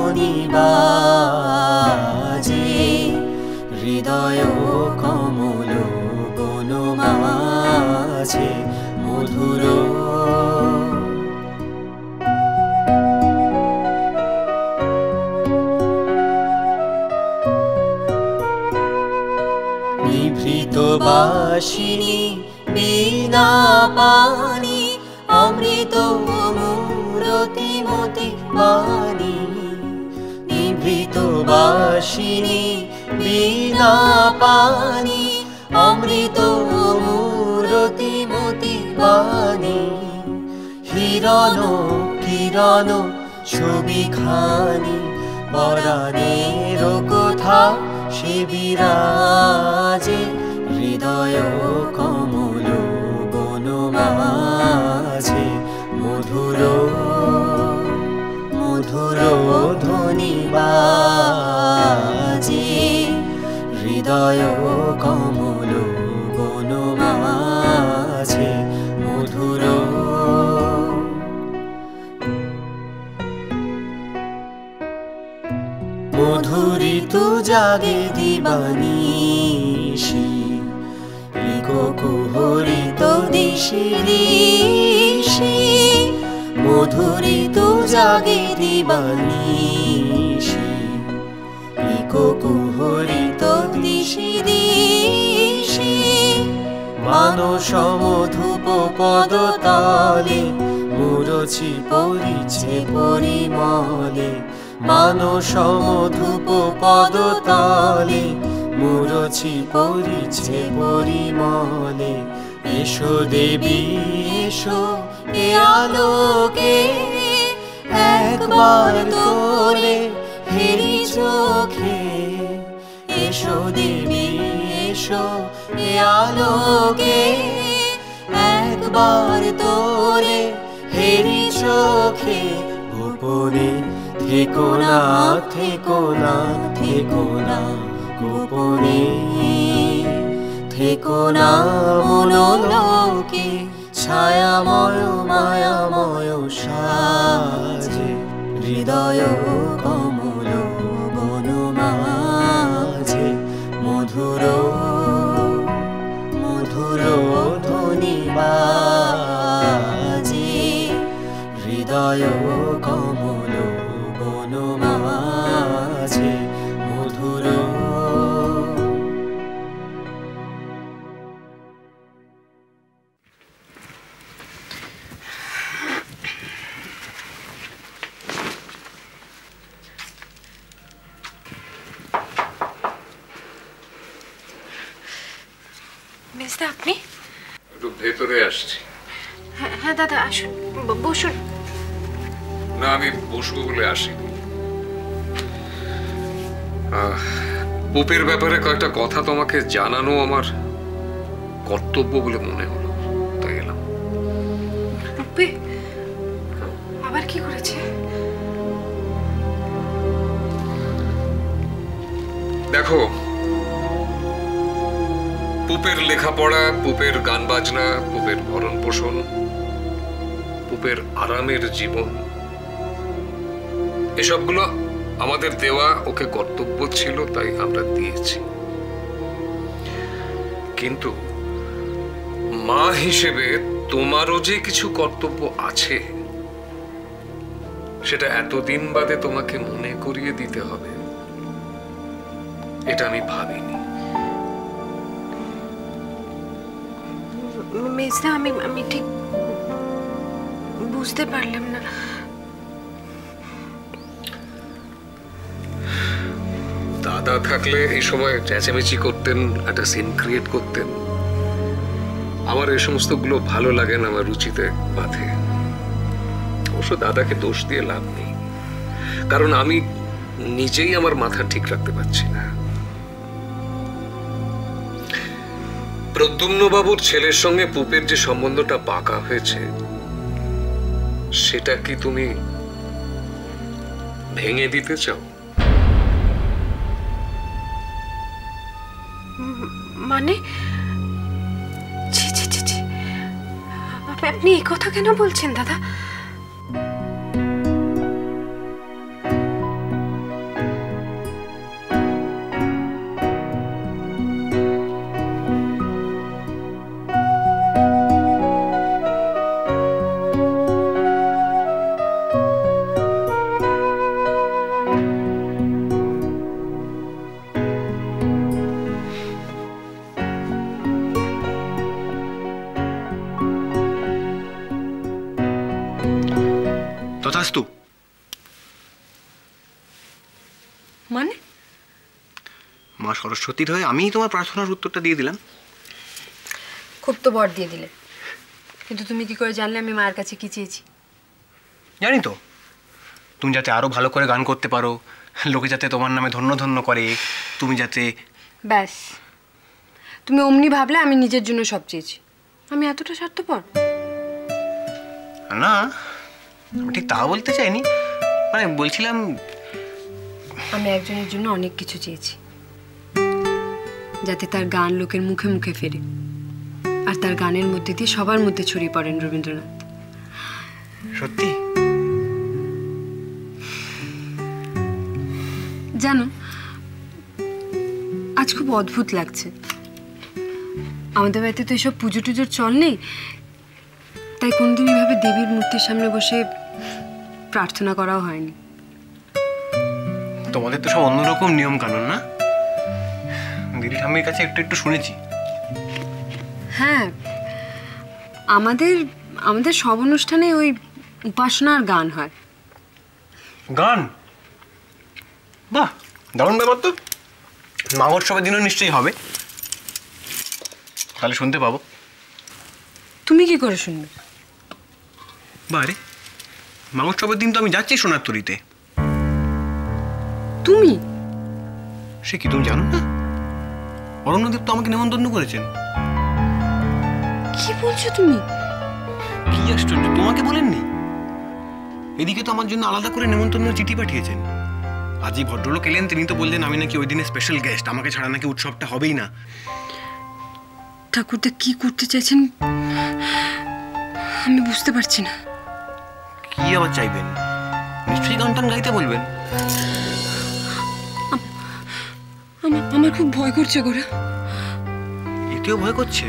ধ্বনি বাজে হৃদয় কমল বন মাঝে মধুর নিভৃত বাসিনী বীণা পানি অমৃত মূরতি মতি বাণী নিভৃত বাসিনী বীণা পানি অমৃত মূরতি মতি বাণী হিরণ কিরণ ছবি খানি পরাণের কথা সে বিরাজে হৃদয় কমল বন মাঝে মধুর মধুর ধ্বনি বাজে হৃদয় কমল বন মাঝে মধুর মধুরিত জাগে দিবানিশি কুহরিত দিশি দিশি মধুরিত জাগে দিবানিশি কুহরিত দিশি দিশি মানস মধুপ পদতলে মুরছি পরিছে পরিমলে মানস মধুপ পদতলে মুরছি পরিছে পরিমলে এসো দেবী এসো এ আলোকে একবার তোরে হেরি চোখে এসো দেবী এসো এ আলোকে একবার তোরে হেরি চোখে গোপনে থেকো না থেকো না থেকো না গোপনে থেকো না মনোলোকে ছায়াময় মায়াময় সাজে হৃদয় কমল বন মাঝে মধুর মধুর ধ্বনি বাজে হৃদয় কমল বন মাঝে মধুর মেজদা আপনি একটু ভেতরে আসছি। হ্যাঁ দাদা আসুন বসুন। না আমি বসবো বলে আসিনি, পুপের ব্যাপারে কয়েকটা কথা তোমাকে জানানো আমার কর্তব্য বলে মনে হলো, তাই এলাম। পুপে আবার কি করেছে? দেখো, পুপের লেখাপড়া, পুপের গান বাজনা, পুপের ভরণ পোষণ, পুপের আরামের জীবন, এসবগুলো আমাদের দেওয়া ওকে কর্তব্য ছিল, তাই আমরা দিয়েছি। কিন্তু মা হিসেবে তোমারও যে কিছু কর্তব্য আছে সেটা এতদিন বাদে তোমাকে মনে করিয়ে দিতে হবে, এটা আমি ভাবিনি। মেজদা আমি ঠিক বুঝতে পারলাম না। দাদা থাকলে এই সময় চেঁচামেচি করতেন, একটা সিন ক্রিয়েট করতেন। আমার এই সমস্ত গুলো ভালো লাগে না, আমার রুচিতে বাধে। অবশ্য দাদাকে দোষ দিয়ে লাভ নেই, কারণ আমি নিজেই আমার মাথা ঠিক রাখতে পারছি না। প্রদ্যুম্ন বাবুর ছেলের সঙ্গে পুপের যে সম্বন্ধটা পাকা হয়েছে সেটা কি তুমি ভেঙে দিতে চাও? মানে আপনি এই কথা কেন বলছেন দাদা? তথাস্তু। মানে? মা সরস্বতীর হয়ে আমিই তোমার প্রার্থনার উত্তরটা দিয়ে দিলাম। খুব তো বর দিয়ে দিলে, কিন্তু তুমি কি করে জানলে আমি মায়ের কাছে কি চেয়েছি? জানি তো, তুমি যাতে আরো ভালো করে গান করতে পারো, লোকে যাতে তোমার নামে ধন্য ধন্য করে, তুমি যাতে... ব্যাস, তুমি অমনি ভাবলে আমি নিজের জন্য সব চেয়েছি। আমি এতটা স্বার্থপর? না, আমি ঠিক তা বলতে চাইনি, মানে বলছিলাম আমি একজনের জন্য অনেক কিছু চেয়েছি, যাতে তার গান লোকের মুখে মুখে ফেরে, আর তার গানের মধ্যে দিয়ে সবার মধ্যে ছড়িয়ে পড়েন রবীন্দ্রনাথ। সত্যি? জানো, আজ খুব অদ্ভুত লাগছে। আমাদের বাড়িতে তো এসব পুজো টুজোর চল নেই, তাই কোনদিন এভাবে দেবীর মূর্তির সামনে বসে প্রার্থনা করাও হয়নি। তোমাদের তো সব অন্যরকম নিয়ম কানুন, না? দিদি ঠাম্মির কাছে একটু একটু শুনেছি। হ্যাঁ, আমাদের সব অনুষ্ঠানে ওই উপাসনা আর গান হয়। গান? বাহ, দারুণ ব্যাপার তো। মাঘোৎসবের দিনও নিশ্চয়ই হবে, তাহলে শুনতে পাবো। তুমি কি করে শুনবে? বারে, মাঘোৎসবের দিন তো আমি যাচ্ছি সোনার তরীতে। তুমি? সে কি তুমি জানো না? অরণ্যদেব তো আমাকে নেমন্তন্ন করেছেন। কি বলছো তুমি? কি আশ্চর্য, তোমাকে বলেননি? এদিকে তো আমার জন্য আলাদা করে নেমন্তন্ন চিঠি পাঠিয়েছেন। আজই ভদ্রলোক এলেন, তিনি তো বললেন আমি নাকি ওই দিনে স্পেশাল গেস্ট, আমাকে ছাড়া নাকি উৎসবটা হবেই না। ঠাকুরদা কি করতে চাইছেন আমি বুঝতে পারছি না। কি আবার চাইবেন? নিশ্চয়ই গান টান গাইতে বলবেন। আমার খুব ভয় করছে গোরা। এতেও ভয় করছে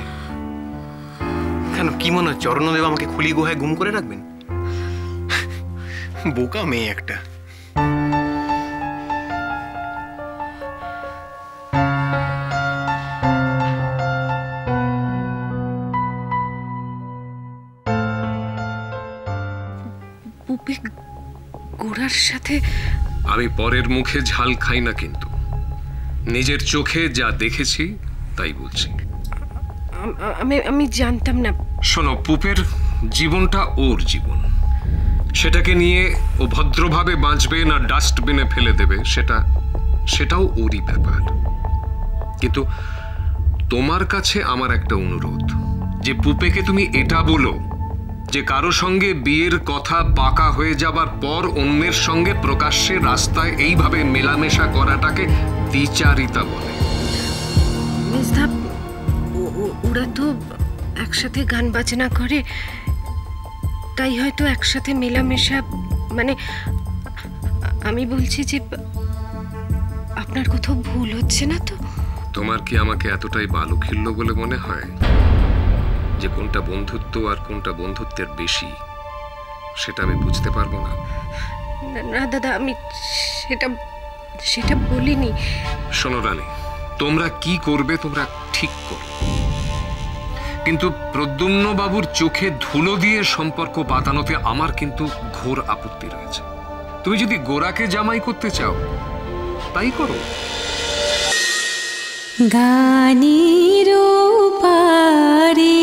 কেন? কি মনে হচ্ছে অরণ্যদেব আমাকে খুলি গুহায় গুম করে রাখবেন? বোকা মেয়ে একটা। গোরার সাথে আমি পরের মুখে ঝাল খাই না, কিন্তু নিজের চোখে যা দেখেছি তাই বলছি। আমি জানতাম না। শোনো, পুপের জীবনটা ওর জীবন, সেটাকে নিয়ে ও ভদ্রভাবে বাঁচবে না ডাস্টবিনে ফেলে দেবে সেটাও ওরই ব্যাপার। কিন্তু তোমার কাছে আমার একটা অনুরোধ, যে পুপেকে তুমি এটা বলো যে কারো সঙ্গে বিয়ের কথা পাকা হয়ে যাবার পর অন্যের সঙ্গে প্রকাশ্যে রাস্তায় এইভাবে মেলামেশা করাটাকে দ্বিচারিতা বলে। ওরা তো একসাথে গান বাজনা করে, তাই হয়তো একসাথে মেলামেশা, মানে আমি বলছি যে আপনার কোথাও ভুল হচ্ছে না তো? তোমার কি আমাকে এতটাই বালুখিল্য বলে মনে হয় যে কোনটা বন্ধুত্ব আর কোনটা বন্ধুত্বের বেশি সেটা আমি বুঝতে পারবো না? না দাদা, আমি সেটা বলিনি। শোনো রানী, তোমরা কি করবে তোমরা ঠিক করো, কিন্তু প্রদ্যুম্ন বাবুর চোখে ধুলো দিয়ে সম্পর্ক পাতানোতে আমার কিন্তু ঘোর আপত্তি রয়েছে। তুমি যদি গোরাকে জামাই করতে চাও তাই করো। গানের পারে